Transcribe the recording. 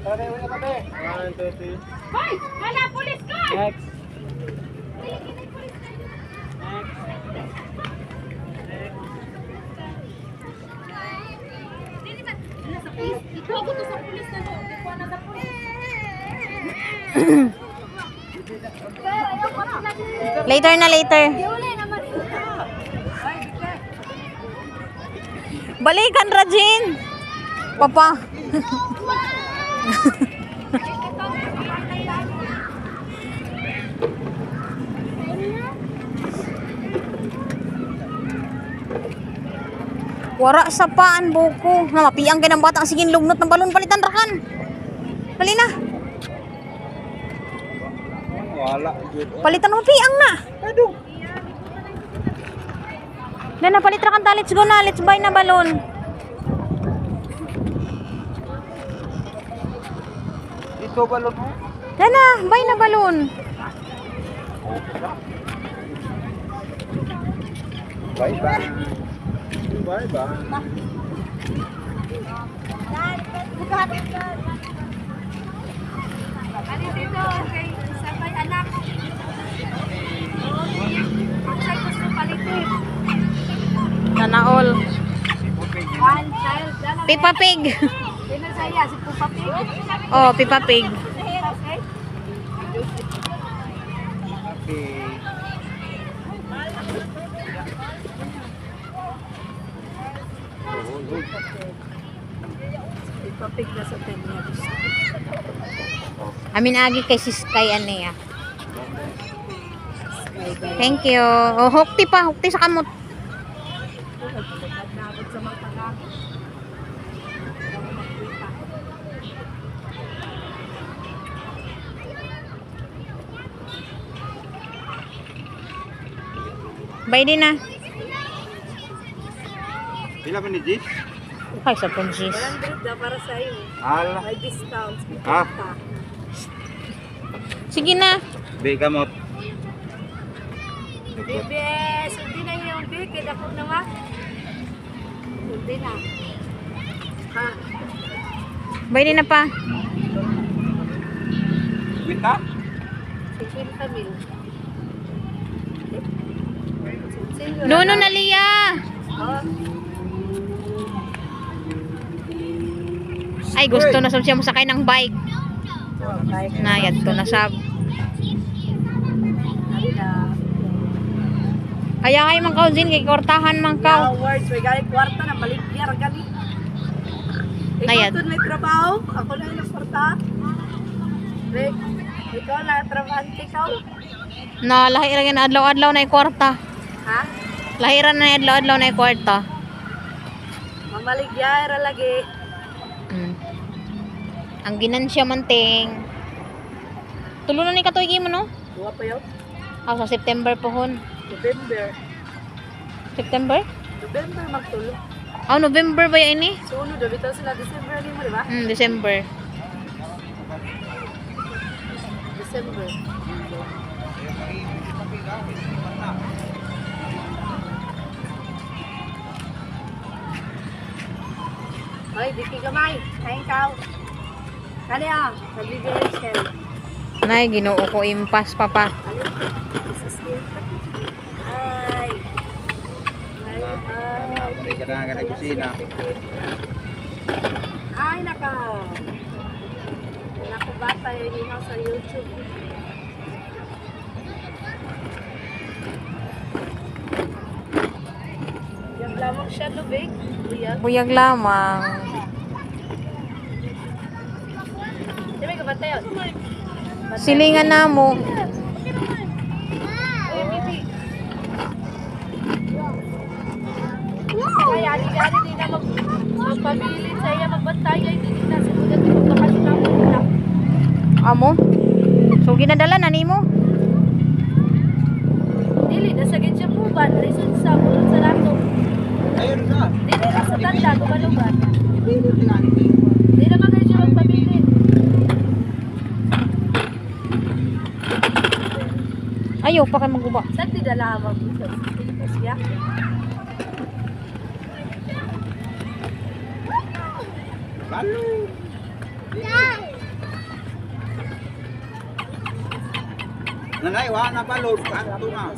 1, 2, 3. Hoy! Wala, pulis ka! Next. Ikaw ko to sa pulis na doon. Hindi ko na sa pulis. Later na, later. Balikan, Rajin. Papa. Wara sa paan buko. Na mapiang ka ng bata. Sige, lugnot ng balon. Palitan rakan. Dali na. Wala. Palitan mo piang na. Na palit rakan ta. Let's go na. Let's buy na balon. Ito balon mo? Na, buy na balon. Bye-bye. Bye-bye. Ano dito? Kay sabay anak. Ang sa'yo gusto palitin. Sana all. One child. Peppa Pig. Sino sa'yo? Si Puppa Pig? Oh, Peppa Pig. Okay. Puppa Pig na sa 10 years. Amin agi kay sis kay ane ya. Thank you. Oh, hukti pa, hukti sa kamot. Nabot sa mga taga. Bye din na. Pila ba ni Jis? Ay, sa punjis. 100 na para sa'yo. Ala. May discounts. Ah. Sige na. Di ka mo. BBS, hindi na yung big. Kaya po naman. Hindi na. Ha? Bye din na pa. Wita? 50 mil. Nuno na Lia. Oh. Ay, gusto na siya mo sakay ng bike. Nayad to na sab. Kaya kayo mang kaunsin, kay kortahan mang ka. Words, may galing kwarta na balikya gali. Nayad. Ikaw may trabaho, ako na yung kwarta. Rick, ikaw na trabahante ikaw. Na lahi ra na adlaw-adlaw na kwarta. Ha? Lahiran na adlaw-adlaw na kwarta. Mamaligya ra lagi. Mm. Ang ginansya manting. Tulo na ni katuig mo no? Duwa pa yun? Sa September pohon. November. September? November magtulo. November ba yan ini? So, ano, bitaw sila December din mo, di ba? December. December. Ay, di ki gamay. Kain ka. Kani ah, nagbibigay shell. Nay, ginoo ko impas papa. Ay. Ay, Pwede ka na ka kusina. ay, naka. Naku bata yun yun sa YouTube. Yung lamang siya lubig. Buyag. Buyag lamang. Di ba kabata yun? Silingan na mo. Ay, bibi. Ay, ali-ali din na magpabilin sa iya magbantay. Ay, hindi na sa mga magkakasinaw nila. Amo? So ginadala na nimo? Dili, nasa gitsa po ba? Reason sa bulot sa lato. Ayun ka. Dili, nasa tanda, gumalugan. Dili naman kayo siya magpabilin. Ayaw pa kayo maguba. Saan di dala mag-usap? Pilipas niya? Balo. Nanay, wala na balod. Kanto na.